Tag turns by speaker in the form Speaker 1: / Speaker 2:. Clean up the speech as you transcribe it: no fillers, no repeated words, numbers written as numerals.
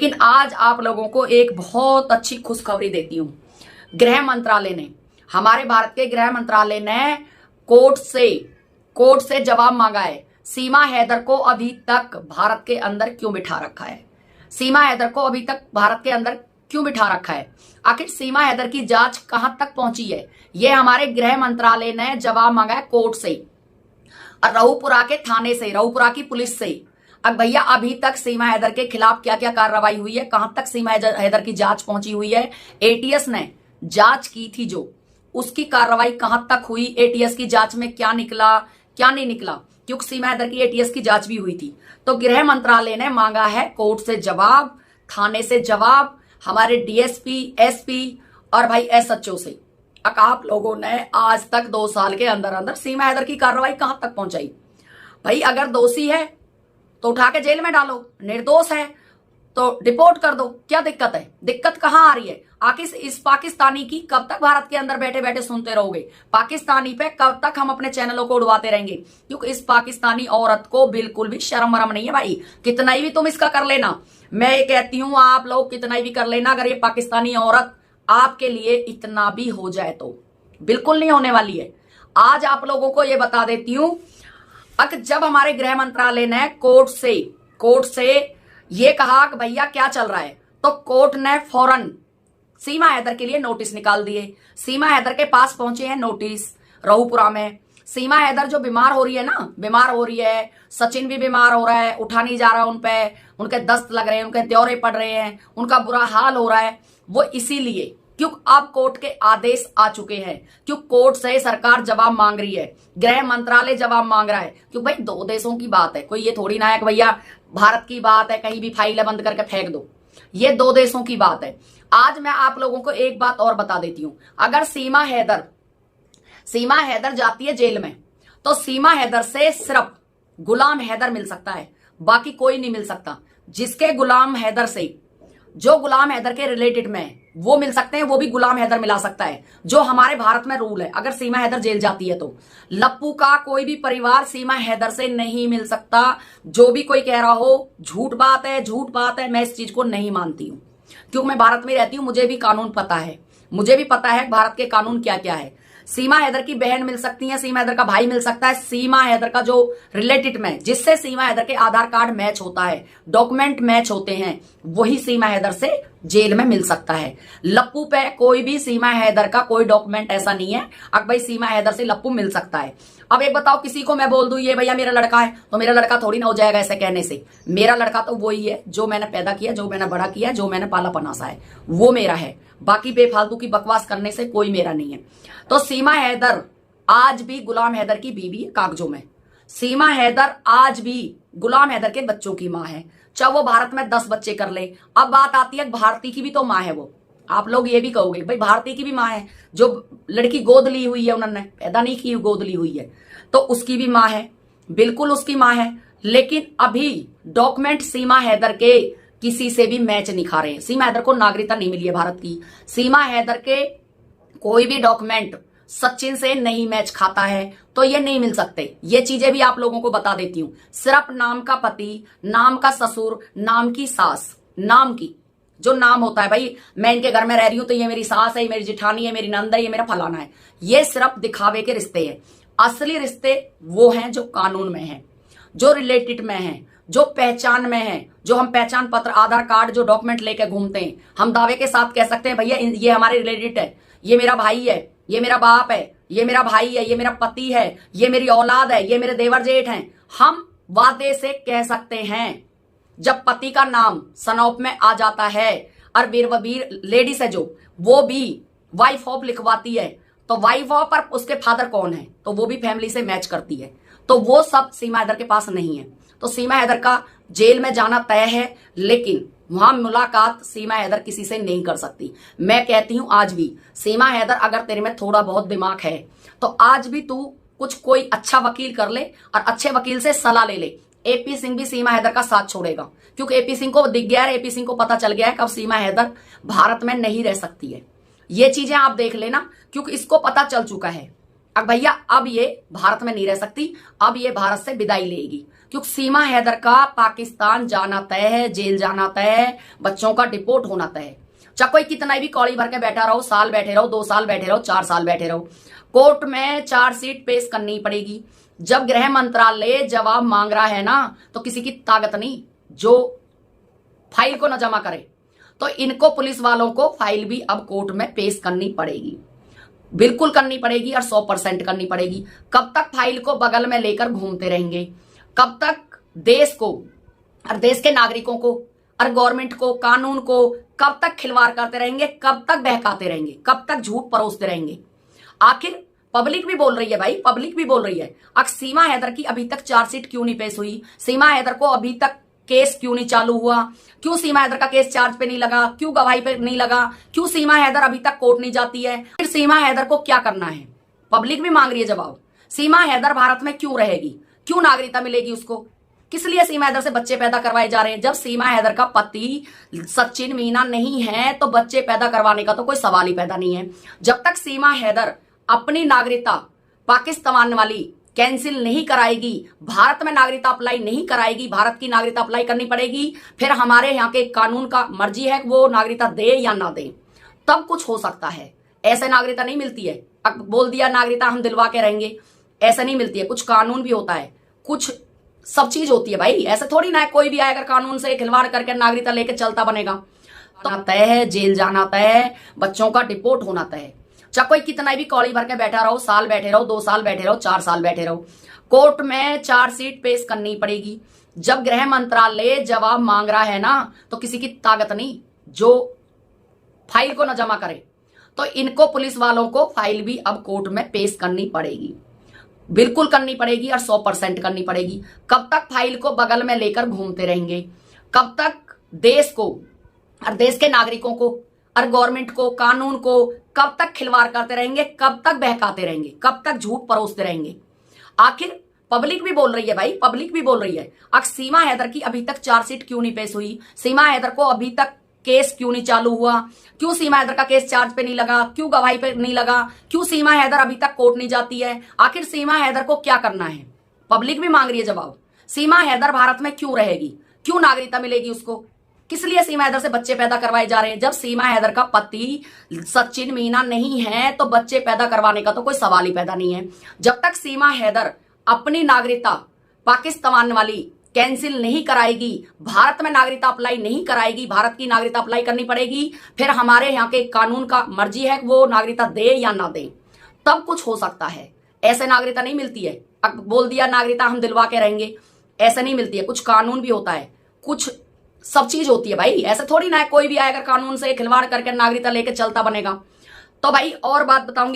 Speaker 1: लेकिन आज आप लोगों को एक बहुत अच्छी खुशखबरी देती हूं। गृह मंत्रालय ने, हमारे भारत के गृह मंत्रालय ने कोर्ट से जवाब मांगा है। सीमा हैदर को अभी तक भारत के अंदर क्यों बिठा रखा है? सीमा हैदर को अभी तक भारत के अंदर क्यों बिठा रखा है? आखिर सीमा हैदर की जांच कहां तक पहुंची है? यह हमारे गृह मंत्रालय ने जवाब मांगा है कोर्ट से और रऊपुरा के थाने से, रऊपुरा की पुलिस से। अब भैया अभी तक सीमा हैदर के खिलाफ क्या क्या कार्रवाई हुई है, कहां तक सीमा हैदर की जांच पहुंची हुई है? एटीएस ने जांच की थी जो, उसकी कार्रवाई कहां तक हुई? एटीएस की जांच में क्या निकला, क्या नहीं निकला? क्योंकि सीमा हैदर की एटीएस की जांच भी हुई थी। तो गृह मंत्रालय ने मांगा है कोर्ट से जवाब, थाने से जवाब, हमारे डीएसपी, एसपी और भाई एसएचओ से। आप लोगों ने आज तक 2 साल के अंदर अंदर सीमा हैदर की कार्रवाई कहां तक पहुंचाई? भाई अगर दोषी है तो उठा के जेल में डालो, निर्दोष है तो डिपोर्ट कर दो, क्या दिक्कत है? दिक्कत कहां आ रही है? आखिर इस पाकिस्तानी की कब तक भारत के अंदर बैठे बैठे सुनते रहोगे? पाकिस्तानी पे कब तक हम अपने चैनलों को उड़वाते रहेंगे? क्योंकि इस पाकिस्तानी औरत को बिल्कुल भी शर्म वरम नहीं है भाई। कितना ही भी तुम इसका कर लेना, मैं ये कहती हूं आप लोग कितना ही भी कर लेना, अगर ये पाकिस्तानी औरत आपके लिए इतना भी हो जाए तो बिल्कुल नहीं होने वाली है। आज आप लोगों को ये बता देती हूं, जब हमारे गृह मंत्रालय ने कोर्ट से ये कहा कि भैया क्या चल रहा है, तो कोर्ट ने फौरन सीमा हैदर के लिए नोटिस निकाल दिए। सीमा हैदर के पास पहुंचे हैं नोटिस रऊपुरा में। सीमा हैदर जो बीमार हो रही है ना, बीमार हो रही है, सचिन भी बीमार हो रहा है, उठा नहीं जा रहा उन पे, उनके दस्त लग रहे हैं, उनके दौरे पड़ रहे हैं, उनका बुरा हाल हो रहा है। वो इसीलिए क्योंकि अब कोर्ट के आदेश आ चुके हैं, क्योंकि कोर्ट से सरकार जवाब मांग रही है, गृह मंत्रालय जवाब मांग रहा है। क्योंकि भाई 2 देशों की बात है, कोई ये थोड़ी ना है कि भैया भारत की बात है कहीं भी फाइलें बंद करके फेंक दो। ये 2 देशों की बात है। आज मैं आप लोगों को एक बात और बता देती हूं, अगर सीमा हैदर जाती है जेल में तो सीमा हैदर से सिर्फ गुलाम हैदर मिल सकता है, बाकी कोई नहीं मिल सकता। जिसके गुलाम हैदर से, जो गुलाम हैदर के रिलेटेड में वो मिल सकते हैं, वो भी गुलाम हैदर मिला सकता है, जो हमारे भारत में रूल है। अगर सीमा हैदर जेल जाती है तो लप्पू का कोई भी परिवार सीमा हैदर से नहीं मिल सकता। जो भी कोई कह रहा हो झूठ बात है, मैं इस चीज को नहीं मानती हूं, क्योंकि मैं भारत में रहती हूं, मुझे भी कानून पता है, मुझे भी पता है भारत के कानून क्या क्या है। सीमा हैदर की बहन मिल सकती है, सीमा हैदर का भाई मिल सकता है, सीमा हैदर का जो रिलेटेड में, जिससे सीमा हैदर के आधार कार्ड मैच होता है, डॉक्यूमेंट मैच होते हैं, वही सीमा हैदर से जेल में मिल सकता है। लप्पू पे कोई भी सीमा हैदर का कोई डॉक्यूमेंट ऐसा नहीं है, अब भाई सीमा हैदर से लप्पू मिल सकता है। अब एक बताओ, किसी को मैं बोल दूं ये भैया मेरा लड़का है, तो मेरा लड़का थोड़ी ना हो जाएगा ऐसे कहने से। मेरा लड़का तो वही है जो मैंने पैदा किया, जो मैंने बड़ा किया, जो मैंने पाला पनासा है, वो मेरा है। बाकी बेफालतू की बकवास करने से कोई मेरा नहीं है। तो सीमा हैदर आज भी गुलाम हैदर की बीवी है कागजों में। सीमा हैदर आज भी गुलाम हैदर के बच्चों की मां है, चाहे वो भारत में 10 बच्चे कर ले। अब बात आती है भारती की भी तो मां है वो। आप लोग ये भी कहोगे भाई भारती की भी मां है, जो लड़की गोद ली हुई है, उन्होंने पैदा नहीं की, गोद ली हुई है, तो उसकी भी मां है, बिल्कुल उसकी मां है। लेकिन अभी डॉक्यूमेंट सीमा हैदर के किसी से भी मैच नहीं खा रहे। सीमा हैदर को नागरिकता नहीं मिली है भारत की। सीमा हैदर के कोई भी डॉक्यूमेंट सचिन से नहीं मैच खाता है, तो ये नहीं मिल सकते। ये चीजें भी आप लोगों को बता देती हूं। सिर्फ नाम का पति, नाम का ससुर, नाम की सास, नाम की जो नाम होता है, भाई मैं इनके घर में रह रही हूं तो ये मेरी सास है, ये मेरी जिठानी है, मेरी नंद है, ये मेरा फलाना है, ये सिर्फ दिखावे के रिश्ते हैं। असली रिश्ते वो हैं जो कानून में हैं, जो रिलेटेड में हैं, जो पहचान में है, जो हम पहचान पत्र, आधार कार्ड, जो डॉक्यूमेंट लेके घूमते हैं, हम दावे के साथ कह सकते हैं भैया ये हमारे रिलेटेड है, ये मेरा भाई है, ये मेरा बाप है, ये मेरा भाई है, ये मेरा पति है, ये मेरी औलाद है, ये मेरे देवर जेठ हैं। हम वादे से कह सकते हैं। जब पति का नाम सनौप में आ जाता है और वीर लेडीज है जो, वो भी वाइफ ऑफ लिखवाती है, तो वाइफ ऑफ पर उसके फादर कौन है, तो वो भी फैमिली से मैच करती है। तो वो सब सीमा हैदर के पास नहीं है। तो सीमा हैदर का जेल में जाना तय है, लेकिन वहां मुलाकात सीमा हैदर किसी से नहीं कर सकती। मैं कहती हूं आज भी सीमा हैदर, अगर तेरे में थोड़ा बहुत दिमाग है तो आज भी तू कोई अच्छा वकील कर ले और अच्छे वकील से सलाह ले ले। एपी सिंह भी सीमा हैदर का साथ छोड़ेगा, क्योंकि एपी सिंह को दिख गया है, एपी सिंह को पता चल गया है कब सीमा हैदर भारत में नहीं रह सकती है। ये चीजें आप देख लेना, क्योंकि इसको पता चल चुका है अब भैया अब ये भारत में नहीं रह सकती, अब ये भारत से विदाई लेगी। क्योंकि सीमा हैदर का पाकिस्तान जाना तय है, जेल जाना तय है, बच्चों का डिपोर्ट होना तय है। चाहे कोई कितना भी कौड़ी भर के बैठा रहो, साल बैठे रहो, 2 साल बैठे रहो, 4 साल बैठे रहो, कोर्ट में चार्जशीट पेश करनी पड़ेगी। जब गृह मंत्रालय जवाब मांग रहा है ना, तो किसी की ताकत नहीं जो फाइल को न जमा करे। तो इनको पुलिस वालों को फाइल भी अब कोर्ट में पेश करनी पड़ेगी, बिल्कुल करनी पड़ेगी और 100% करनी पड़ेगी। कब तक फाइल को बगल में लेकर घूमते रहेंगे? कब तक देश को और देश के नागरिकों को और गवर्नमेंट को, कानून को कब तक खिलवाड़ करते रहेंगे? कब तक बहकाते रहेंगे? कब तक झूठ परोसते रहेंगे? आखिर पब्लिक भी बोल रही है भाई, पब्लिक भी बोल रही है। अब सीमा हैदर की अभी तक चार्जशीट क्यों नहीं पेश हुई? सीमा हैदर को अभी तक केस क्यों नहीं चालू हुआ? क्यों सीमा हैदर का केस चार्ज पे नहीं लगा? क्यों गवाही पे नहीं लगा? क्यों सीमा हैदर अभी तक कोर्ट नहीं जाती है? फिर सीमा हैदर को क्या करना है? पब्लिक भी मांग रही है जवाब। सीमा हैदर भारत में क्यों रहेगी? क्यों नागरिकता मिलेगी उसको? किस लिए सीमा हैदर से बच्चे पैदा करवाए जा रहे हैं? जब सीमा हैदर का पति सचिन मीना नहीं है तो बच्चे पैदा करवाने का तो कोई सवाल ही पैदा नहीं है। जब तक सीमा हैदर अपनी नागरिकता पाकिस्तान वाली कैंसिल नहीं कराएगी, भारत में नागरिकता अप्लाई नहीं कराएगी, भारत की नागरिकता अप्लाई करनी पड़ेगी, फिर हमारे यहाँ के कानून का मर्जी है वो नागरिकता दे या ना दे, तब कुछ हो सकता है। ऐसे नागरिकता नहीं मिलती है, अब बोल दिया नागरिकता हम दिलवा के रहेंगे, ऐसा नहीं मिलती है। कुछ कानून भी होता है, कुछ सब चीज होती है भाई। ऐसे थोड़ी ना कोई भी आएगा कानून से खिलवाड़ करके नागरिकता लेके चलता बनेगा। तो तय है, जेल जाना तय है, बच्चों का डिपोर्ट होना तय है। चाहे कोई कितना भी कौड़ी भर के बैठा रहो, साल बैठे रहो, 2 साल बैठे रहो, 4 साल बैठे रहो, कोर्ट में चार्जशीट पेश करनी पड़ेगी। जब गृह मंत्रालय जवाब मांग रहा है ना, तो किसी की ताकत नहीं जो फाइल को न जमा करे। तो इनको पुलिस वालों को फाइल भी अब कोर्ट में पेश करनी पड़ेगी, बिल्कुल करनी पड़ेगी और 100% करनी पड़ेगी। कब तक फाइल को बगल में लेकर घूमते रहेंगे? कब तक देश को और देश के नागरिकों को और गवर्नमेंट को, कानून को कब तक खिलवाड़ करते रहेंगे? कब तक बहकाते रहेंगे? कब तक झूठ परोसते रहेंगे? आखिर पब्लिक भी बोल रही है भाई, पब्लिक भी बोल रही है। अब सीमा हैदर की अभी तक चार्जशीट क्यों नहीं पेश हुई? सीमा हैदर को अभी तक केस क्यों नहीं चालू हुआ? क्यों सीमा हैदर का केस चार्ज पे नहीं लगा? क्यों गवाही पे नहीं लगा? क्यों सीमा हैदर अभी तक कोर्ट नहीं जाती है? आखिर सीमा हैदर को क्या करना है? पब्लिक भी मांग रही है जवाब। सीमा हैदर भारत में क्यों रहेगी? क्यों नागरिकता मिलेगी उसको? किस लिए सीमा हैदर से बच्चे पैदा करवाए जा रहे हैं? जब सीमा हैदर का पति सचिन मीना नहीं है तो बच्चे पैदा करवाने का तो कोई सवाल ही पैदा नहीं है। जब तक सीमा हैदर अपनी नागरिकता पाकिस्तान वाली कैंसिल नहीं कराएगी, भारत में नागरिकता अप्लाई नहीं कराएगी, भारत की नागरिकता अप्लाई करनी पड़ेगी, फिर हमारे यहाँ के कानून का मर्जी है वो नागरिकता दे या ना दे, तब कुछ हो सकता है। ऐसे नागरिकता नहीं मिलती है, अब बोल दिया नागरिकता हम दिलवा के रहेंगे, ऐसा नहीं मिलती है। कुछ कानून भी होता है, कुछ सब चीज होती है भाई। ऐसे थोड़ी ना कोई भी आएगा कानून से खिलवाड़ करके नागरिकता लेके चलता बनेगा। तो भाई और बात बताऊंगी।